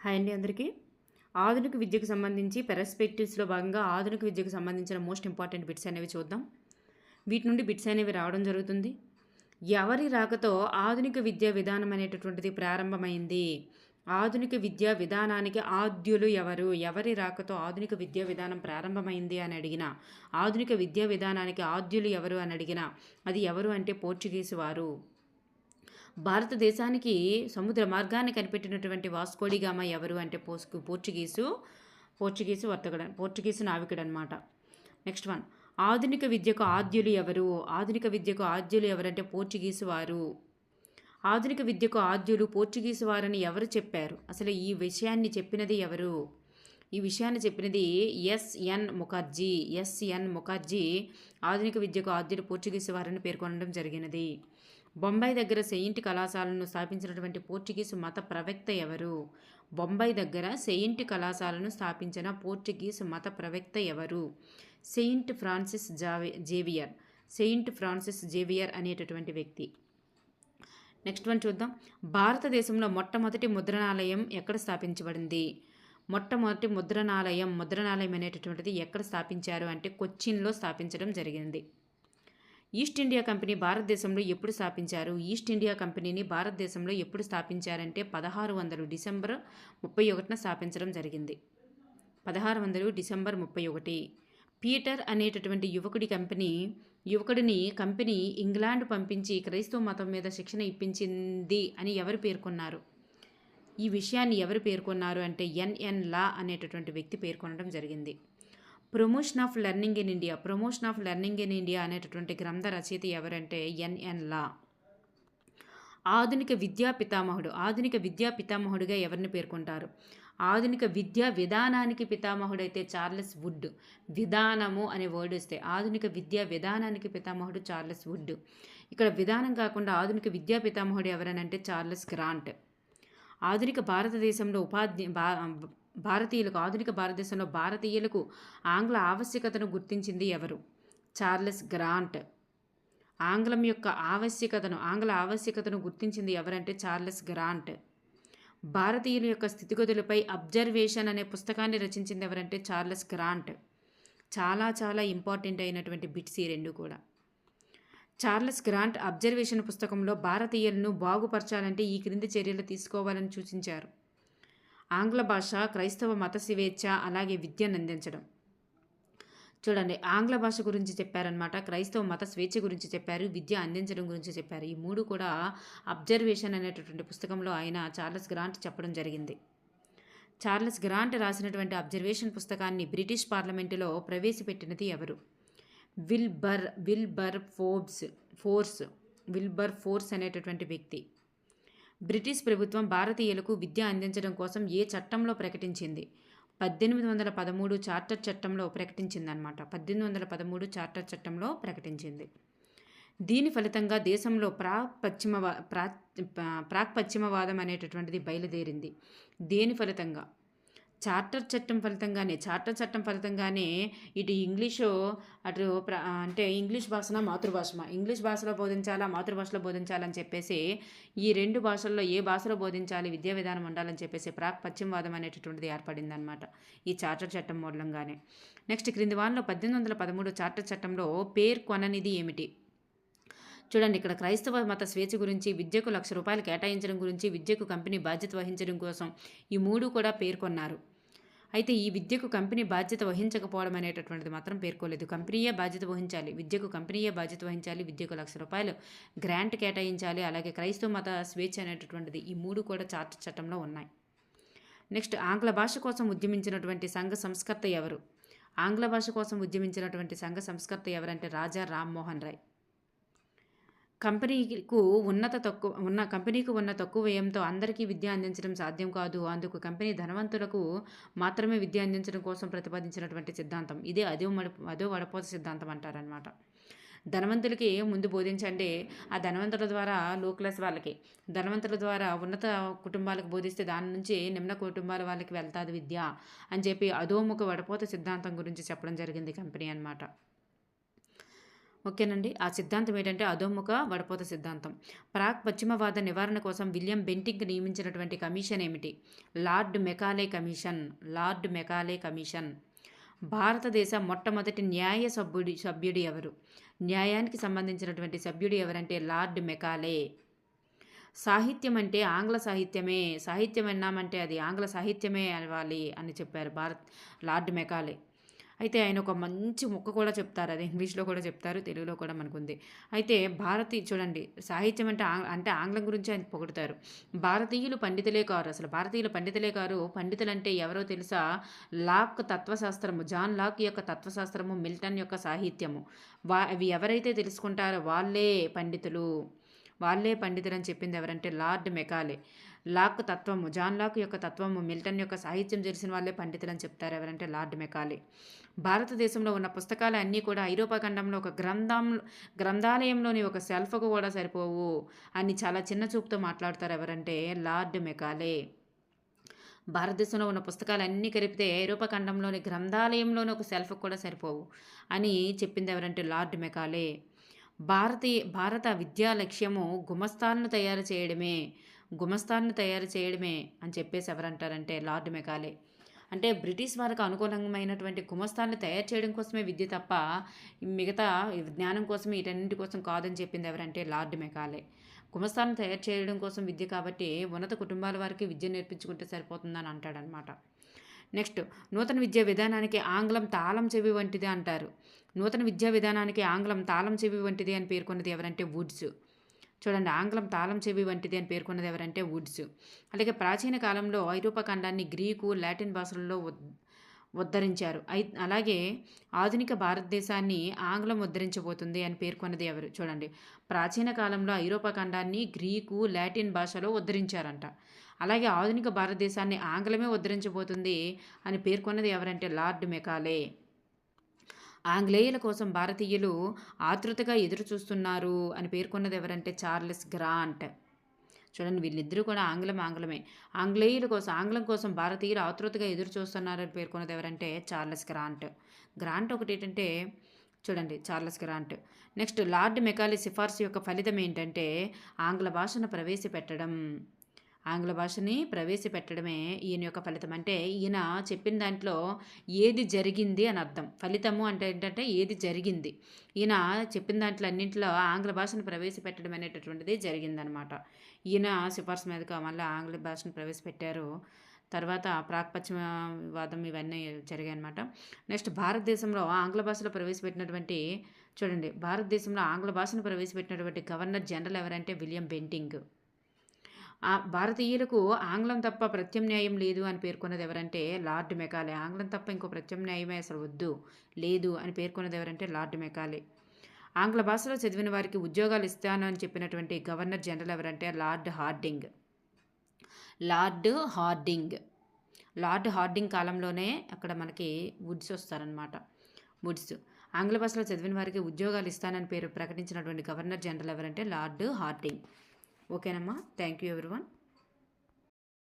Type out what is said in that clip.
Hi అండి అందరికీ. ఆధునిక విద్యకు సంబంధించి పెర్స్పెక్టివ్స్‌లో భాగంగా ఆధునిక విద్యకు సంబంధించిన మోస్ట్ ఇంపార్టెంట్ బిట్స్ అనేవి చూద్దాం. వీటి నుండి బిట్స్ అనేవి రావడం జరుగుతుంది. ఎవరి రాకతో ఆధునిక విద్యా విధానం అనేటటువంటిది ప్రారంభమైంది? ఆధునిక విద్యా విధానానికి ఆద్యులు ఎవరు? ఎవరి రాకతో ఆధునిక విద్యా విధానం ప్రారంభమైంది అని అడిగినా, ఆధునిక విద్యా విధానానికి ఆద్యులు ఎవరు అని అడిగినా, అది ఎవరు అంటే పోర్చుగీసు వారు. భారతదేశానికి సముద్ర మార్గాన్ని కనిపెట్టినటువంటి వాస్కోడిగామా ఎవరు అంటే పోర్చుగీసు నావికుడు అనమాట. నెక్స్ట్ వన్, ఆధునిక విద్యకు ఆద్యులు ఎవరు? ఆధునిక విద్యకు ఆద్యులు ఎవరంటే పోర్చుగీసు వారు. ఆధునిక విద్యకు ఆద్యులు పోర్చుగీసు వారని ఎవరు చెప్పారు? అసలు ఈ విషయాన్ని చెప్పినది ఎవరు? ఈ విషయాన్ని చెప్పినది ఎస్ఎన్ ముఖర్జీ ఆధునిక విద్యకు ఆద్యులు పోర్చుగీసు వారిని పేర్కొనడం జరిగినది. బొంబాయి దగ్గర సెయింట్ కళాశాలను స్థాపించినటువంటి పోర్చుగీసు మత ప్రవక్త ఎవరు? బొంబాయి దగ్గర సెయింట్ కళాశాలను స్థాపించిన పోర్చుగీసు మత ప్రవక్త ఎవరు? సెయింట్ ఫ్రాన్సిస్ జేవియర్ అనేటటువంటి వ్యక్తి. నెక్స్ట్ వన్ చూద్దాం. భారతదేశంలో మొట్టమొదటి ముద్రణాలయం ఎక్కడ స్థాపించబడింది? మొట్టమొదటి ముద్రణాలయం అనేటటువంటిది ఎక్కడ స్థాపించారు అంటే కొచ్చిన్లో స్థాపించడం జరిగింది. ఈస్ట్ ఇండియా కంపెనీ భారతదేశంలో ఎప్పుడు స్థాపించారు? ఈస్ట్ ఇండియా కంపెనీని భారతదేశంలో ఎప్పుడు స్థాపించారంటే 1600 డిసెంబర్ 31న స్థాపించడం జరిగింది. 1600 డిసెంబర్ 31. పీటర్ అనేటటువంటి యువకుడిని కంపెనీ ఇంగ్లాండ్ పంపించి క్రైస్తవ మతం మీద శిక్షణ ఇప్పించింది అని ఎవరు పేర్కొన్నారు? ఈ విషయాన్ని ఎవరు పేర్కొన్నారు అంటే ఎన్ఎన్ లా అనేటటువంటి వ్యక్తి పేర్కొనడం జరిగింది. Promotion of learning in India అనేటటువంటి గ్రంథ రచయిత ఎవరంటే ఎన్ఎన్ లా. ఆధునిక విద్యా పితామహుడుగా ఎవరిని పేర్కొంటారు? ఆధునిక విద్యా విధానానికి పితామహుడైతే చార్లెస్ వుడ్. విధానము అనే వర్డ్ వస్తే ఆధునిక విద్యా విధానానికి పితామహుడు చార్లెస్ వుడ్. ఇక్కడ విధానం కాకుండా ఆధునిక విద్యా పితామహుడు ఎవరనంటే చార్లెస్ గ్రాంట్. ఆధునిక భారతదేశంలో భారతీయులకు ఆంగ్ల ఆవశ్యకతను గుర్తించింది ఎవరు? Charles grant. ఆంగ్ల ఆవశ్యకతను గుర్తించింది ఎవరంటే చార్లెస్ గ్రాంట్. భారతీయుల యొక్క స్థితిగతులపై అబ్జర్వేషన్ అనే పుస్తకాన్ని రచించింది ఎవరంటే చార్లెస్ గ్రాంట్. చాలా చాలా ఇంపార్టెంట్ అయినటువంటి బిట్స్ ఈ రెండు కూడా. చార్లెస్ గ్రాంట్ అబ్జర్వేషన్ పుస్తకంలో భారతీయులను బాగుపరచాలంటే ఈ క్రింది చర్యలు తీసుకోవాలని సూచించారు. ఆంగ్ల భాష, క్రైస్తవ మత స్వేచ్ఛ, అలాగే విద్యను అందించడం. చూడండి, ఆంగ్ల భాష గురించి చెప్పారనమాట, క్రైస్తవ మత స్వేచ్ఛ గురించి చెప్పారు, విద్య అందించడం గురించి చెప్పారు. ఈ మూడు కూడా అబ్జర్వేషన్ అనేటటువంటి పుస్తకంలో చార్లెస్ గ్రాంట్ చెప్పడం జరిగింది. చార్లెస్ గ్రాంట్ రాసినటువంటి అబ్జర్వేషన్ పుస్తకాన్ని బ్రిటిష్ పార్లమెంటులో ప్రవేశపెట్టినది ఎవరు? విల్బర్ ఫోర్స్ అనేటటువంటి వ్యక్తి. బ్రిటిష్ ప్రభుత్వం భారతీయులకు విద్య అందించడం కోసం ఏ చట్టంలో ప్రకటించింది? 1813 చార్టర్ చట్టంలో ప్రకటించిందనమాట. 1813 చార్టర్ చట్టంలో ప్రకటించింది. దీని ఫలితంగా దేశంలో ప్రాక్పశ్చిమవాదం అనేటటువంటిది బయలుదేరింది. దేని ఫలితంగా? చార్టర్ చట్టం ఫలితంగానే ఇటు ఇంగ్లీషు అంటే ఇంగ్లీష్ భాషన ఇంగ్లీష్ భాషలో బోధించాలా, మాతృభాషలో బోధించాలని చెప్పేసి ఈ రెండు భాషల్లో ఏ భాషలో బోధించాలి, విద్యా విధానం ఉండాలని చెప్పేసి పశ్చిమవాదం అనేటటువంటిది ఏర్పడిందనమాట ఈ చార్టర్ చట్టం మూలంగానే. నెక్స్ట్, క్రింది వారంలో 1813 చార్టర్ చట్టంలో పేర్కొననిది ఏమిటి? చూడండి, ఇక్కడ క్రైస్తవ మత స్వేచ్ఛ గురించి, విద్యకు ₹1,00,000 కేటాయించడం గురించి, విద్యకు కంపెనీ బాధ్యత వహించడం కోసం ఈ మూడు కూడా పేర్కొన్నారు. అయితే ఈ విద్యకు కంపెనీ బాధ్యత వహించకపోవడం అనేటటువంటిది మాత్రం పేర్కోలేదు. కంపెనీయే బాధ్యత వహించాలి, విద్యకు కంపెనీయే బాధ్యత వహించాలి, విద్యకు ₹1,00,000 గ్రాంట్ కేటాయించాలి, అలాగే క్రైస్తవ మత స్వేచ్ఛ అనేటటువంటిది ఈ మూడు కూడా చార్టర్ చట్టంలో ఉన్నాయి. నెక్స్ట్, ఆంగ్ల భాష కోసం ఉద్యమించినటువంటి సంఘ సంస్కర్త ఎవరు? ఆంగ్ల భాష కోసం ఉద్యమించినటువంటి సంఘ సంస్కర్త ఎవరంటే రాజా రామ్మోహన్ రాయ్. కంపెనీకి ఉన్న తక్కువ వ్యయంతో అందరికీ విద్య అందించడం సాధ్యం కాదు. అందుకు కంపెనీ ధనవంతులకు మాత్రమే విద్య అందించడం కోసం ప్రతిపాదించినటువంటి సిద్ధాంతం ఇదే అదో వడపోత సిద్ధాంతం అంటారనమాట. ధనవంతులకి ముందు బోధించండి, ఆ ధనవంతుల ద్వారా లో క్లాస్ వాళ్ళకి, ధనవంతుల ద్వారా ఉన్నత కుటుంబాలకు బోధిస్తే దాని నుంచి నిమ్న కుటుంబాల వాళ్ళకి వెళ్తాది విద్య అని చెప్పి అధోముఖ వడపోత సిద్ధాంతం గురించి చెప్పడం జరిగింది కంపెనీ అనమాట. ఓకేనండి. ఆ సిద్ధాంతం ఏంటంటే అధోముఖ వడపోత సిద్ధాంతం. ప్రాక్ పశ్చిమవాద నివారణ కోసం విలియం బెంటింక్ నియమించినటువంటి కమిషన్ ఏమిటి? Lord Macaulay commission. Lord Macaulay commission. భారతదేశ మొట్టమొదటి న్యాయ సభ్యుడు ఎవరు? న్యాయానికి సంబంధించినటువంటి సభ్యుడు ఎవరంటే లార్డ్ మెకాలే. సాహిత్యం అంటే ఆంగ్ల సాహిత్యమే. సాహిత్యం అన్నామంటే అది ఆంగ్ల సాహిత్యమే అవ్వాలి అని చెప్పారు లార్డ్ మెకాలే. అయితే ఆయన ఒక మంచి ముక్క కూడా చెప్తారు. అది ఇంగ్లీష్‌లో కూడా చెప్తారు. తెలుగులో కూడా మనకుంది. అయితే చూడండి, సాహిత్యం అంటే ఆంగ్లం గురించి ఆయన పొగుడుతారు. భారతీయులు పండితులే కారు. అసలు భారతీయులు పండితులే కారు. పండితులంటే ఎవరో తెలుసా? లాక్ తత్వశాస్త్రము, జాన్ లాక్ యొక్క తత్వశాస్త్రము, మిల్టన్ యొక్క సాహిత్యము. అవి ఎవరైతే తెలుసుకుంటారో వాళ్ళే పండితులు. వాళ్ళే పండితులని చెప్పింది ఎవరంటే లార్డ్ మెకాలే. లాక్ తత్వము, జాన్ లాక్ యొక్క తత్వము, మిల్టన్ యొక్క సాహిత్యం తెలిసిన వాళ్ళే పండితులని చెప్తారు ఎవరంటే లార్డ్ మెకాలే. భారతదేశంలో ఉన్న పుస్తకాలు అన్నీ కూడా ఐరోపా ఖండంలో ఒక గ్రంథాలయంలోని ఒక సెల్ఫ్కు కూడా సరిపోవు అని చాలా చిన్న చూపుతో మాట్లాడతారు ఎవరంటే లార్డ్ మెకాలే. భారతదేశంలో ఉన్న పుస్తకాలన్నీ కలిపితే ఐరోపా ఖండంలోని గ్రంథాలయంలోని ఒక సెల్ఫ్కి కూడా సరిపోవు అని చెప్పింది ఎవరంటే లార్డ్ మెకాలే. భారత విద్యా లక్ష్యము గుమస్తాలను తయారు చేయడమే. గుమస్తాలను తయారు చేయడమే అని చెప్పేసి ఎవరంటారంటే లార్డ్ మెకాలే. అంటే బ్రిటిష్ వారికి అనుకూలమైనటువంటి గుమస్తాలను తయారు చేయడం కోసమే విద్య తప్ప మిగతా జ్ఞానం కోసం వీటన్నింటి కోసం కాదని చెప్పింది ఎవరంటే లార్డ్ మెకాలే. గుమస్తాలను తయారు చేయడం కోసం విద్య కాబట్టి ఉన్నత కుటుంబాల వారికి విద్య నేర్పించుకుంటే సరిపోతుందని అంటాడనమాట. నెక్స్ట్, నూతన విద్యా విధానానికి ఆంగ్లం తాళం చెవి వంటిది అంటారు. నూతన విద్యా విధానానికి ఆంగ్లం తాళం చెవి వంటిది అని పేర్కొన్నది ఎవరంటే వుడ్స్. చూడండి, ఆంగ్లం తాళం చెవి వంటిది అని పేర్కొన్నది ఎవరంటే వుడ్స్. అలాగే ప్రాచీన కాలంలో ఐరోపా ఖండాన్ని గ్రీకు, లాటిన్ భాషలలో ఉద్ధరించారు. అలాగే ఆధునిక భారతదేశాన్ని ఆంగ్లం ఉద్ధరించబోతుంది అని పేర్కొన్నది ఎవరు? చూడండి, ప్రాచీన కాలంలో ఐరోపా ఖండాన్ని గ్రీకు, లాటిన్ భాషలో ఉద్ధరించారంట. అలాగే ఆధునిక భారతదేశాన్ని ఆంగ్లమే ఉద్ధరించబోతుంది అని పేర్కొన్నది ఎవరంటే లార్డ్ మెకాలే. ఆంగ్లేయుల కోసం భారతీయులు ఆతృతగా ఎదురు చూస్తున్నారు అని పేర్కొన్నది ఎవరంటే చార్లెస్ గ్రాంట్. చూడండి, వీళ్ళిద్దరూ కూడా ఆంగ్లమే. ఆంగ్లం కోసం భారతీయులు ఆతృతగా ఎదురు చూస్తున్నారని పేర్కొన్నది ఎవరంటే చార్లెస్ గ్రాంట్. గ్రాంట్ ఒకటి ఏంటంటే చూడండి, Charles grant. Next, lord Macaulay సిఫార్సు యొక్క ఫలితం ఏంటంటే ఆంగ్ల భాషను ప్రవేశపెట్టడమే ఈయన యొక్క ఫలితం. అంటే ఈయన చెప్పిన దాంట్లో ఏది జరిగింది అని అర్థం. ఫలితము అంటే ఏంటంటే ఏది జరిగింది. ఈయన చెప్పిన దాంట్లో అన్నింటిలో ఆంగ్ల భాషను ప్రవేశపెట్టడం అనేటటువంటిది జరిగిందనమాట. ఈయన సిఫార్సు మీదగా మళ్ళీ ఆంగ్ల భాషను ప్రవేశపెట్టారు. తర్వాత ప్రాక్పశ్చిమవాదం ఇవన్నీ జరిగాయి అనమాట. నెక్స్ట్, భారతదేశంలో ఆంగ్ల భాషలో ప్రవేశపెట్టినటువంటి గవర్నర్ జనరల్ ఎవరంటే విలియం బెంటింక్. భారతీయులకు ఆంగ్లం తప్ప ప్రత్యామ్నాయం లేదు అని పేర్కొన్నది ఎవరంటే లార్డ్ మెకాలే. ఆంగ్లం తప్ప ఇంకో ప్రత్యామ్నాయమే అసలు లేదు అని పేర్కొన్నది ఎవరంటే లార్డ్ మెకాలే. ఆంగ్ల భాషలో చదివిన వారికి ఉద్యోగాలు ఇస్తాను అని చెప్పినటువంటి గవర్నర్ జనరల్ ఎవరంటే లార్డ్ హార్డింగ్ కాలంలోనే అక్కడ మనకి వుడ్స్ వస్తారనమాట. వుడ్స్ ఆంగ్ల భాషలో చదివిన వారికి ఉద్యోగాలు ఇస్తానని ప్రకటించినటువంటి గవర్నర్ జనరల్ ఎవరంటే లార్డ్ హార్డింగ్. ఓకేనమ్మా, థ్యాంక్ యూ ఎవ్రీవన్.